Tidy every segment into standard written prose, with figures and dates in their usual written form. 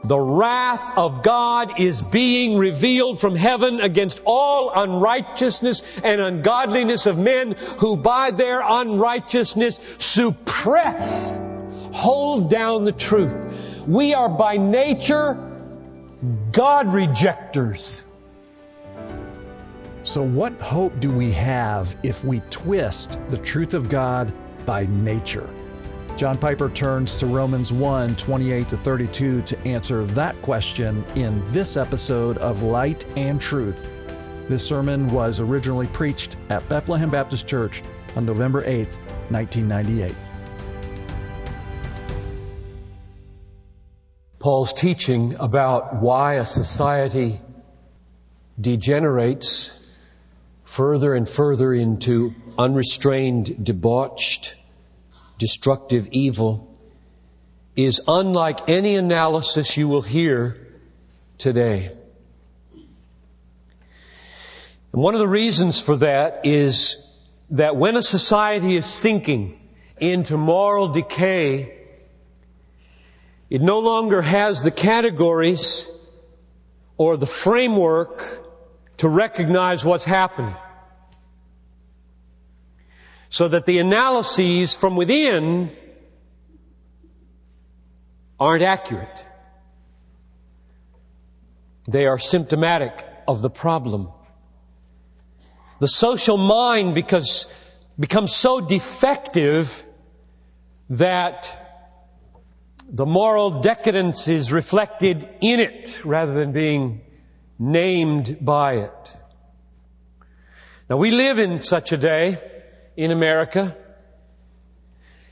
The wrath of God is being revealed from heaven against all unrighteousness and ungodliness of men who by their unrighteousness suppress, hold down the truth. We are by nature God rejectors. So what hope do we have if we twist the truth of God by nature? John Piper turns to Romans 1:28-32 to answer that question in this episode of Light and Truth. This sermon was originally preached at Bethlehem Baptist Church on November 8, 1998. Paul's teaching about why a society degenerates further and further into unrestrained, debauched, destructive evil is unlike any analysis you will hear today. And one of the reasons for that is that when a society is sinking into moral decay, it no longer has the categories or the framework to recognize what's happening. So that the analyses from within aren't accurate. They are symptomatic of the problem. The social mind becomes so defective that the moral decadence is reflected in it rather than being named by it. Now we live in such a day in America,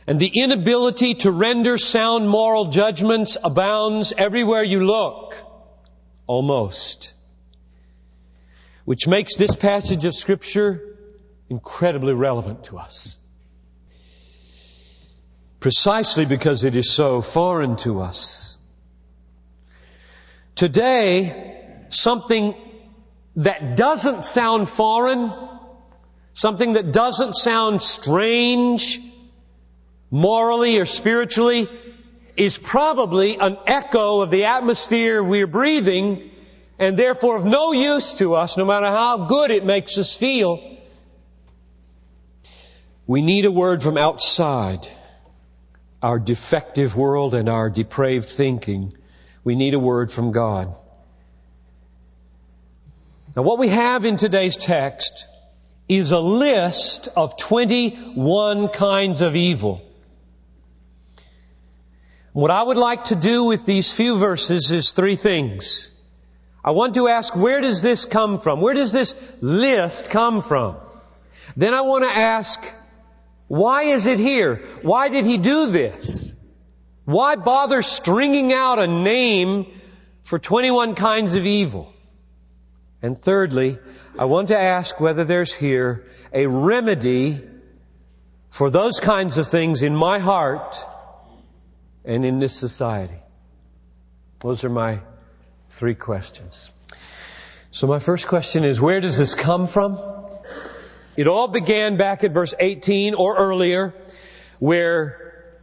and the inability to render sound moral judgments abounds everywhere you look, almost. Which makes this passage of Scripture incredibly relevant to us. Precisely because it is so foreign to us. Today, something that doesn't sound foreign, something that doesn't sound strange, morally or spiritually, is probably an echo of the atmosphere we're breathing, and therefore of no use to us, no matter how good it makes us feel. We need a word from outside our defective world and our depraved thinking. We need a word from God. Now, what we have in today's text is a list of 21 kinds of evil. What I would like to do with these few verses is three things. I want to ask, where does this come from? Where does this list come from? Then I want to ask, why is it here? Why did he do this? Why bother stringing out a name for 21 kinds of evil? And thirdly, I want to ask whether there's here a remedy for those kinds of things in my heart and in this society. Those are my three questions. So my first question is, where does this come from? It all began back at verse 18 or earlier, where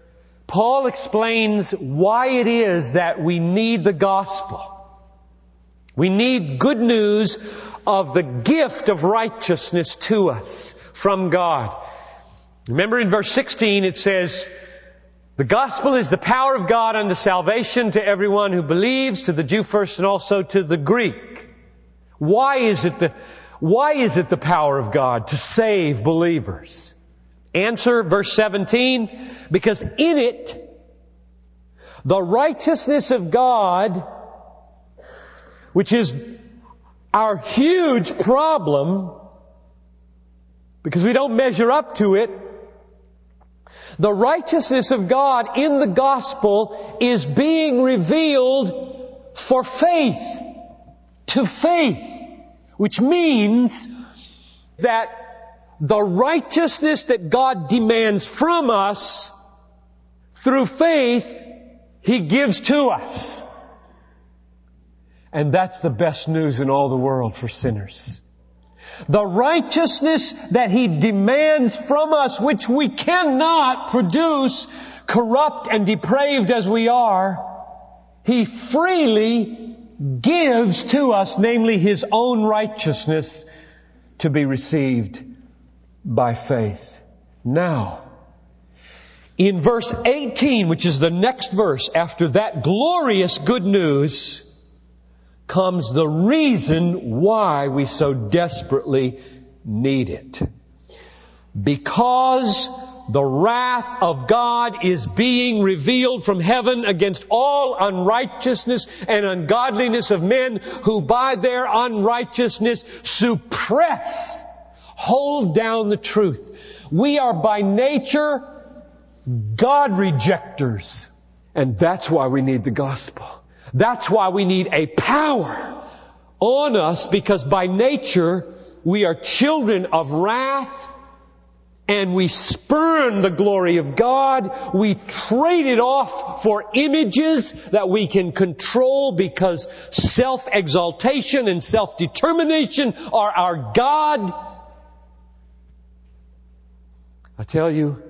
Paul explains why it is that we need the gospel. We need good news of the gift of righteousness to us from God. Remember in verse 16 it says, the gospel is the power of God unto salvation to everyone who believes, to the Jew first and also to the Greek. Why is it the power of God to save believers? Answer, verse 17, because in it, the righteousness of God, which is our huge problem, because we don't measure up to it, the righteousness of God in the gospel is being revealed for faith, to faith, which means that the righteousness that God demands from us through faith, He gives to us. And that's the best news in all the world for sinners. The righteousness that He demands from us, which we cannot produce, corrupt and depraved as we are, He freely gives to us, namely His own righteousness, to be received by faith. Now, in verse 18, which is the next verse after that glorious good news, comes the reason why we so desperately need it. Because the wrath of God is being revealed from heaven against all unrighteousness and ungodliness of men who by their unrighteousness suppress, hold down the truth. We are by nature God rejectors. And that's why we need the gospel. That's why we need a power on us, because by nature we are children of wrath and we spurn the glory of God. We trade it off for images that we can control because self-exaltation and self-determination are our God. I tell you,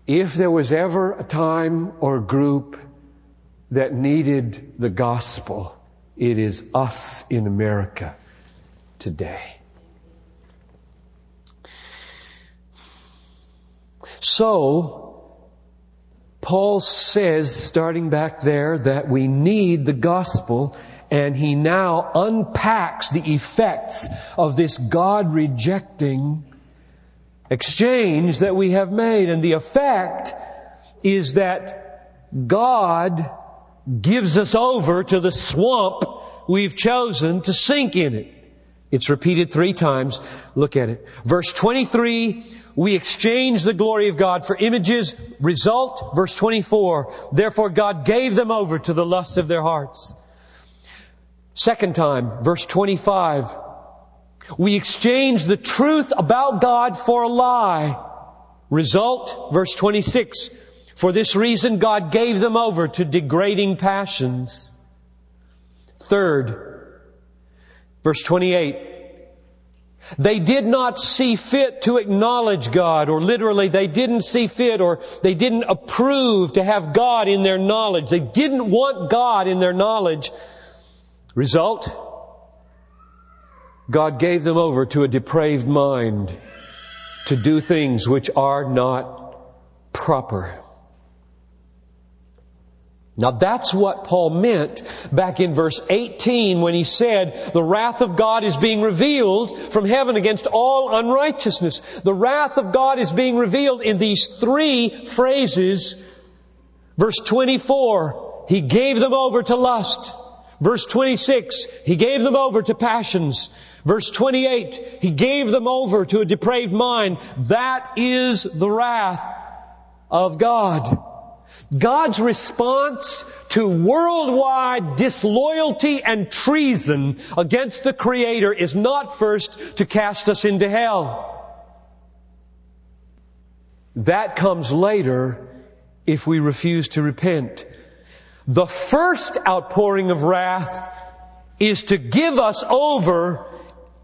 if there was ever a time or a group that needed the gospel, it is us in America today. So, Paul says, starting back there, that we need the gospel, and he now unpacks the effects of this God-rejecting exchange that we have made. And the effect is that God gives us over to the swamp we've chosen to sink in it. It's repeated 3 times. Look at it. Verse 23, we exchange the glory of God for images. Result, verse 24, therefore God gave them over to the lusts of their hearts. Second time, verse 25, we exchange the truth about God for a lie. Result, verse 26, for this reason God gave them over to degrading passions. Third, verse 28, they did not see fit to acknowledge God, or literally they didn't see fit, or they didn't approve to have God in their knowledge. They didn't want God in their knowledge. Result, God gave them over to a depraved mind to do things which are not proper. Now that's what Paul meant back in verse 18 when he said, the wrath of God is being revealed from heaven against all unrighteousness. The wrath of God is being revealed in these 3 phrases. Verse 24, He gave them over to lust. Verse 26, He gave them over to passions. Verse 28, He gave them over to a depraved mind. That is the wrath of God. God's response to worldwide disloyalty and treason against the Creator is not first to cast us into hell. That comes later if we refuse to repent. The first outpouring of wrath is to give us over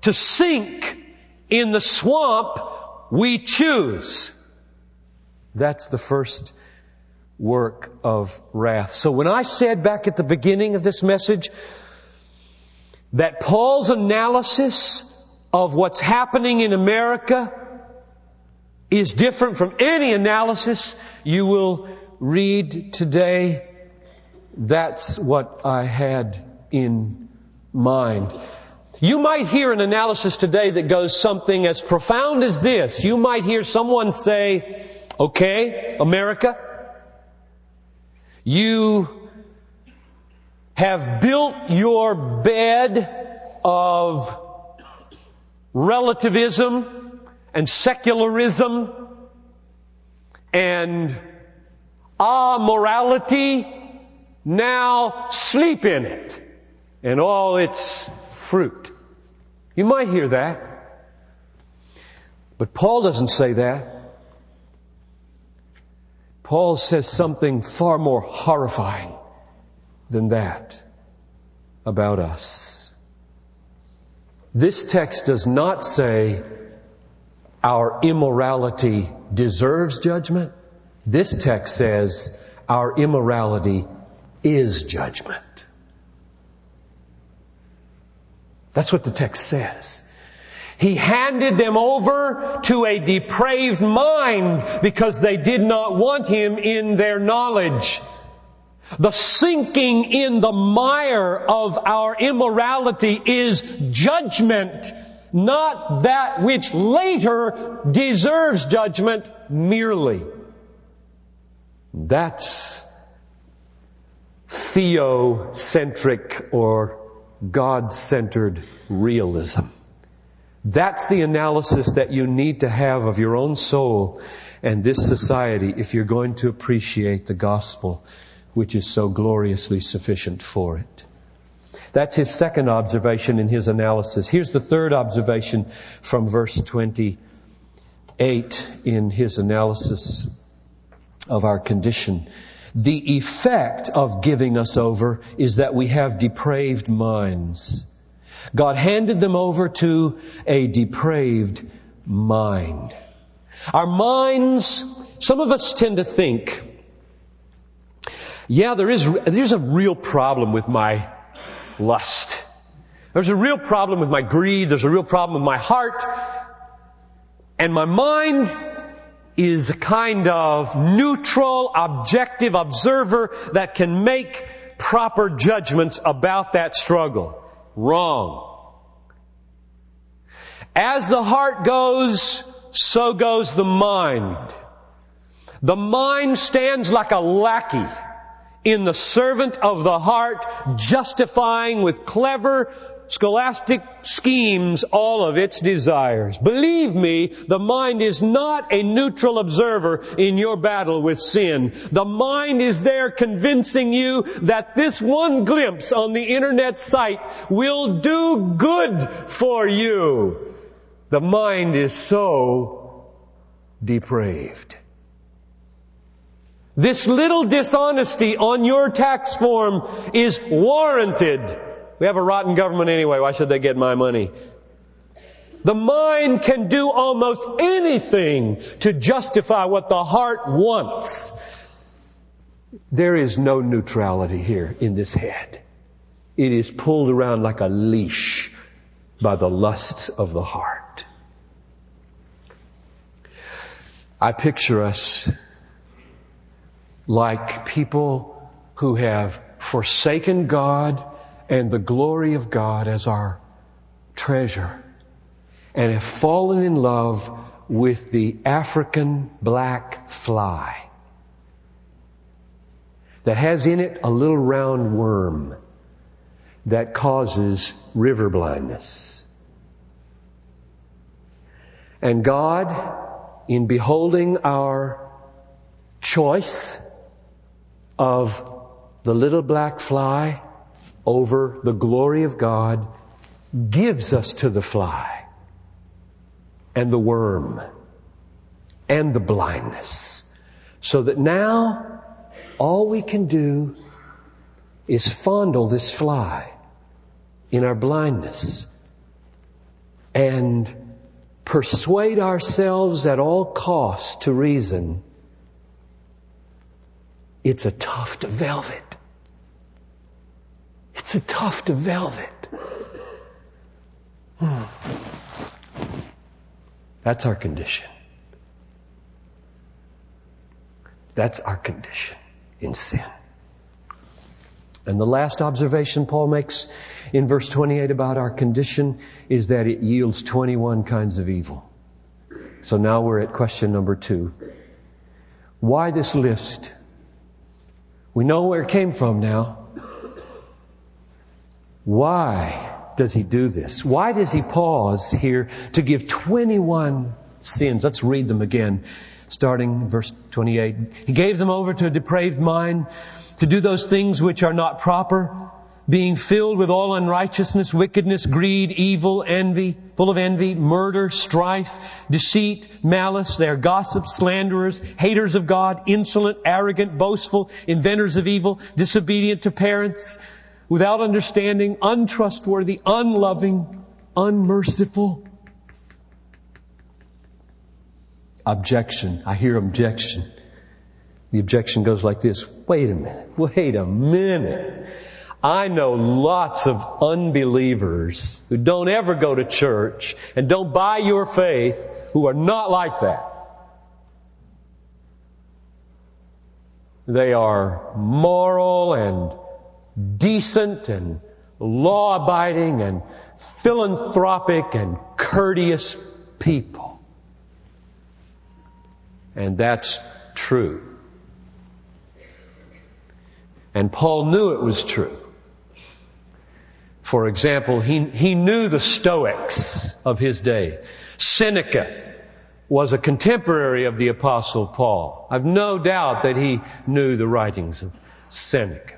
to sink in the swamp we choose. That's the first work of wrath. So when I said back at the beginning of this message that Paul's analysis of what's happening in America is different from any analysis you will read today, that's what I had in mind. You might hear an analysis today that goes something as profound as this. You might hear someone say, okay, America, you have built your bed of relativism and secularism and amorality. Now sleep in it and all its fruit. You might hear that. But Paul doesn't say that. Paul says something far more horrifying than that about us. This text does not say our immorality deserves judgment. This text says our immorality is judgment. That's what the text says. He handed them over to a depraved mind because they did not want Him in their knowledge. The sinking in the mire of our immorality is judgment, not that which later deserves judgment merely. That's theocentric or God-centered realism. That's the analysis that you need to have of your own soul and this society if you're going to appreciate the gospel, which is so gloriously sufficient for it. That's his second observation in his analysis. Here's the third observation from verse 28 in his analysis of our condition. The effect of giving us over is that we have depraved minds. God handed them over to a depraved mind. Our minds, some of us tend to think, yeah, there's a real problem with my lust. There's a real problem with my greed. There's a real problem with my heart. And my mind is a kind of neutral, objective observer that can make proper judgments about that struggle. Wrong. As the heart goes, so goes the mind. The mind stands like a lackey in the servant of the heart, justifying with clever scholastic schemes all of its desires. Believe me, the mind is not a neutral observer in your battle with sin. The mind is there convincing you that this one glimpse on the internet site will do good for you. The mind is so depraved. This little dishonesty on your tax form is warranted. We have a rotten government anyway. Why should they get my money? The mind can do almost anything to justify what the heart wants. There is no neutrality here in this head. It is pulled around like a leash by the lusts of the heart. I picture us like people who have forsaken God and the glory of God as our treasure, and have fallen in love with the African black fly that has in it a little round worm that causes river blindness. And God, in beholding our choice of the little black fly over the glory of God, gives us to the fly and the worm and the blindness, so that now all we can do is fondle this fly in our blindness and persuade ourselves at all costs to reason it's a tuft of velvet. It's a tuft of velvet. That's our condition. That's our condition in sin. And the last observation Paul makes in verse 28 about our condition is that it yields 21 kinds of evil. So now we're at question number 2. Why this list? We know where it came from now. Why does he do this? Why does he pause here to give 21 sins? Let's read them again, starting in verse 28. He gave them over to a depraved mind to do those things which are not proper, being filled with all unrighteousness, wickedness, greed, evil, envy, full of envy, murder, strife, deceit, malice. They are gossips, slanderers, haters of God, insolent, arrogant, boastful, inventors of evil, disobedient to parents, without understanding, untrustworthy, unloving, unmerciful. Objection. I hear objection. The objection goes like this: wait a minute. I know lots of unbelievers who don't ever go to church and don't buy your faith who are not like that. They are moral and decent and law-abiding and philanthropic and courteous people. And that's true. And Paul knew it was true. For example, he knew the Stoics of his day. Seneca was a contemporary of the Apostle Paul. I've no doubt that he knew the writings of Seneca.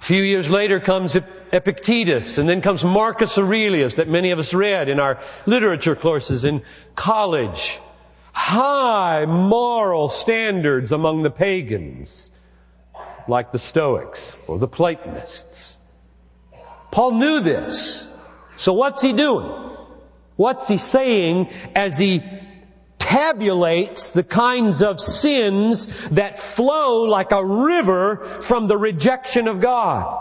A few years later comes Epictetus, and then comes Marcus Aurelius, that many of us read in our literature courses in college. High moral standards among the pagans, like the Stoics or the Platonists. Paul knew this. So what's he doing? What's he saying as he tabulates the kinds of sins that flow like a river from the rejection of God?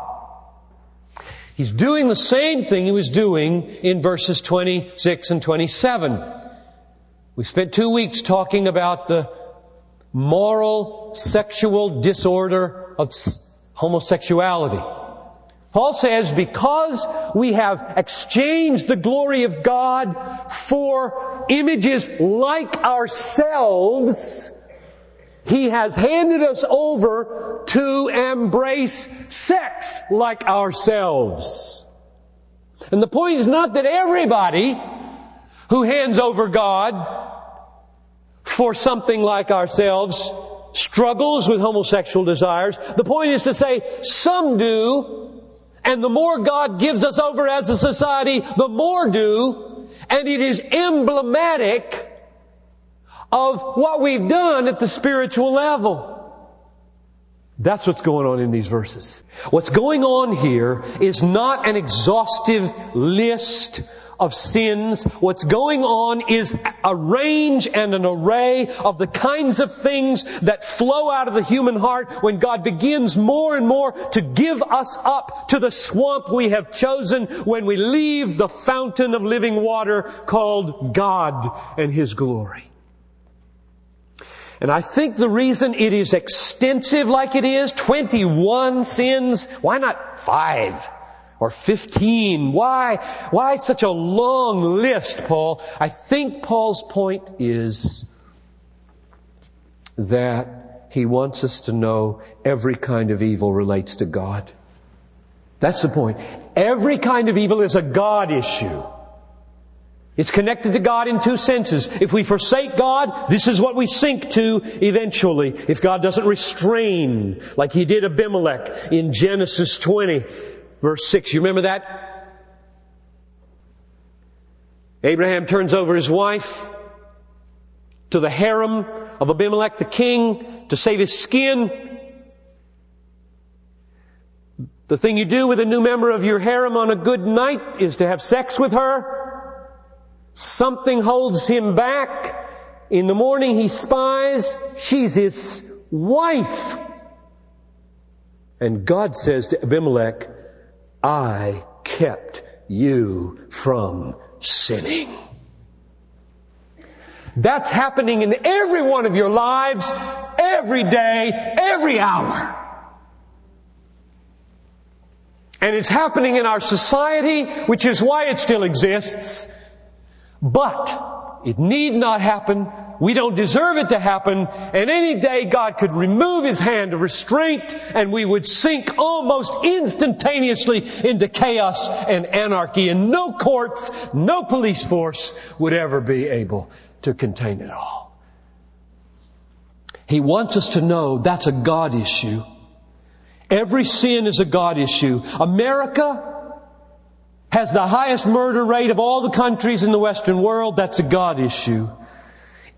He's doing the same thing he was doing in verses 26 and 27. We spent 2 weeks talking about the moral sexual disorder of homosexuality. Paul says, because we have exchanged the glory of God for images like ourselves, He has handed us over to embrace sex like ourselves. And the point is not that everybody who hands over God for something like ourselves struggles with homosexual desires. The point is to say some do. And the more God gives us over as a society, the more do. And it is emblematic of what we've done at the spiritual level. That's what's going on in these verses. What's going on here is not an exhaustive list of sins. What's going on is a range and an array of the kinds of things that flow out of the human heart when God begins more and more to give us up to the swamp we have chosen when we leave the fountain of living water called God and His glory. And I think the reason it is extensive like it is, 21 sins, why not 5? Or 15. Why such a long list, Paul? I think Paul's point is that he wants us to know every kind of evil relates to God. That's the point. Every kind of evil is a God issue. It's connected to God in two senses. If we forsake God, this is what we sink to eventually. If God doesn't restrain, like He did Abimelech in Genesis 20. Verse 6, you remember that? Abraham turns over his wife to the harem of Abimelech the king to save his skin. The thing you do with a new member of your harem on a good night is to have sex with her. Something holds him back. In the morning he spies, she's his wife. And God says to Abimelech, I kept you from sinning. That's happening in every one of your lives, every day, every hour. And it's happening in our society, which is why it still exists. But it need not happen. We don't deserve it to happen. And any day God could remove His hand of restraint and we would sink almost instantaneously into chaos and anarchy. And no courts, no police force would ever be able to contain it all. He wants us to know that's a God issue. Every sin is a God issue. America has the highest murder rate of all the countries in the Western world. That's a God issue.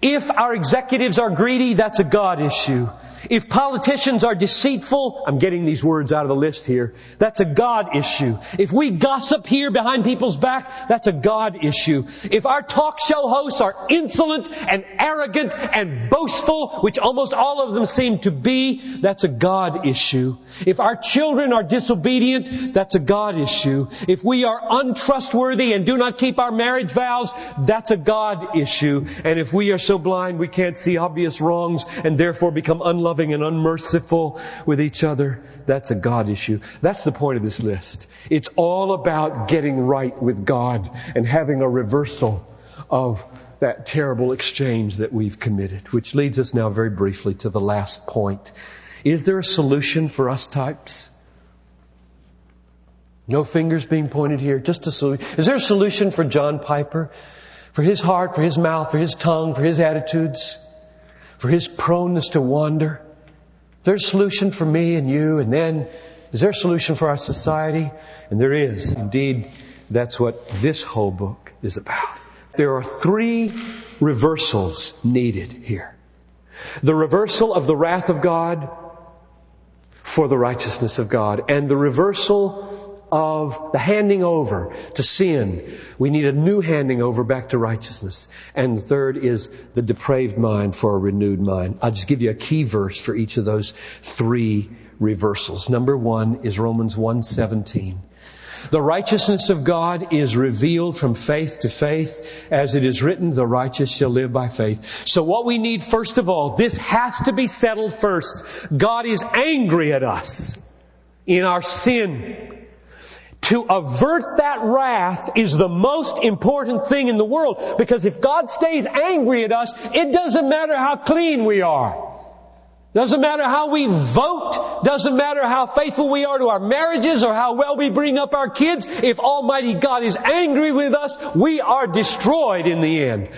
If our executives are greedy, that's a God issue. If politicians are deceitful, I'm getting these words out of the list here, that's a God issue. If we gossip here behind people's back, that's a God issue. If our talk show hosts are insolent and arrogant and boastful, which almost all of them seem to be, that's a God issue. If our children are disobedient, that's a God issue. If we are untrustworthy and do not keep our marriage vows, that's a God issue. And if we are so blind we can't see obvious wrongs and therefore become unloving and unmerciful with each other, that's a God issue. That's the point of this list. It's all about getting right with God and having a reversal of that terrible exchange that we've committed. Which leads us now very briefly to the last point. Is there a solution for us types? No fingers being pointed here, just a solution. Is there a solution for John Piper? For his heart, for his mouth, for his tongue, for his attitudes? For his proneness to wander? Is there a solution for me and you? And then, is there a solution for our society? And there is. Indeed, that's what this whole book is about. There are 3 reversals needed here. The reversal of the wrath of God for the righteousness of God. And the reversal of the handing over to sin. We need a new handing over back to righteousness. And the third is the depraved mind for a renewed mind. I'll just give you a key verse for each of those 3 reversals. Number 1 is Romans 1:17. The righteousness of God is revealed from faith to faith. As it is written, the righteous shall live by faith. So what we need, first of all, this has to be settled first. God is angry at us in our sin. To avert that wrath is the most important thing in the world. Because if God stays angry at us, it doesn't matter how clean we are. Doesn't matter how we vote. Doesn't matter how faithful we are to our marriages or how well we bring up our kids. If Almighty God is angry with us, we are destroyed in the end.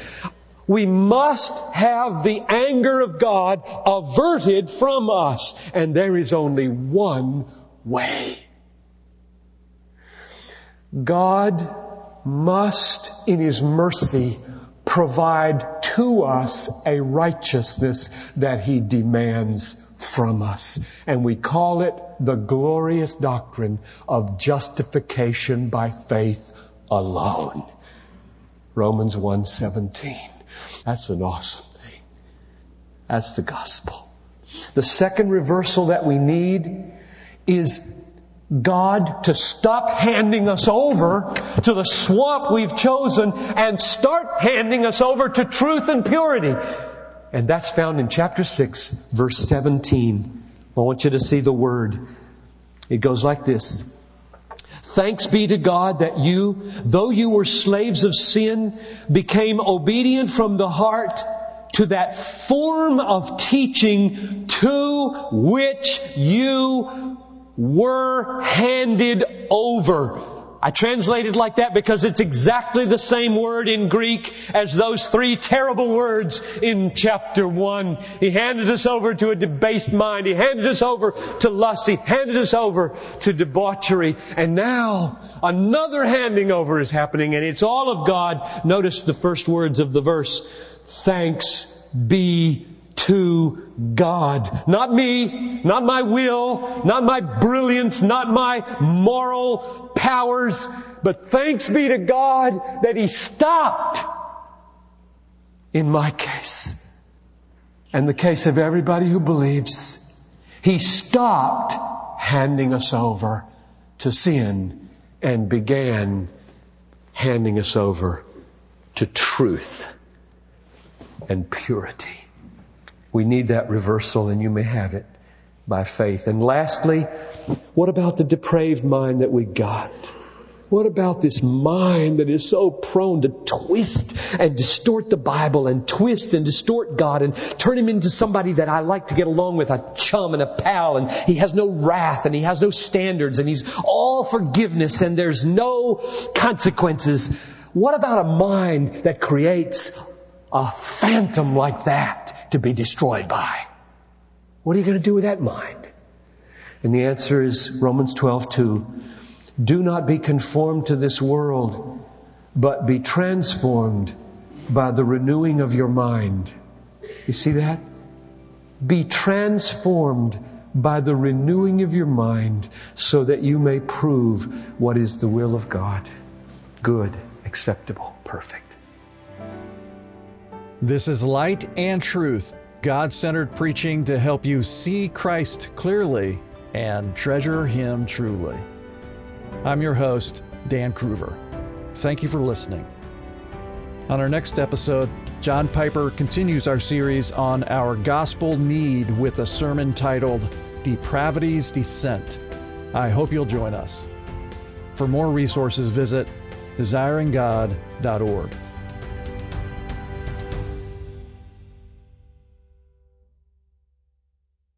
We must have the anger of God averted from us. And there is only one way. God must, in His mercy, provide to us a righteousness that He demands from us. And we call it the glorious doctrine of justification by faith alone. Romans 1:17. That's an awesome thing. That's the gospel. The second reversal that we need is God to stop handing us over to the swamp we've chosen and start handing us over to truth and purity. And that's found in chapter 6, verse 17. I want you to see the word. It goes like this. Thanks be to God that you, though you were slaves of sin, became obedient from the heart to that form of teaching to which you were handed over. I translate it like that because it's exactly the same word in Greek as those 3 terrible words in chapter 1. He handed us over to a debased mind. He handed us over to lust. He handed us over to debauchery. And now another handing over is happening, and it's all of God. Notice the first words of the verse. Thanks be to God. Not me, not my will, not my brilliance, not my moral powers, but thanks be to God that He stopped in my case and the case of everybody who believes. He stopped handing us over to sin and began handing us over to truth and purity. We need that reversal, and you may have it by faith. And lastly, what about the depraved mind that we got? What about this mind that is so prone to twist and distort the Bible and twist and distort God and turn Him into somebody that I like to get along with, a chum and a pal, and He has no wrath and He has no standards and He's all forgiveness and there's no consequences? What about a mind that creates a phantom like that to be destroyed by? What are you going to do with that mind? And the answer is Romans 12:2. Do not be conformed to this world, but be transformed by the renewing of your mind. You see that? Be transformed by the renewing of your mind so that you may prove what is the will of God. Good, acceptable, perfect. This is Light and Truth, God-centered preaching to help you see Christ clearly and treasure Him truly. I'm your host, Dan Kruver. Thank you for listening. On our next episode, John Piper continues our series on our gospel need with a sermon titled Depravity's Descent. I hope you'll join us. For more resources, visit desiringgod.org.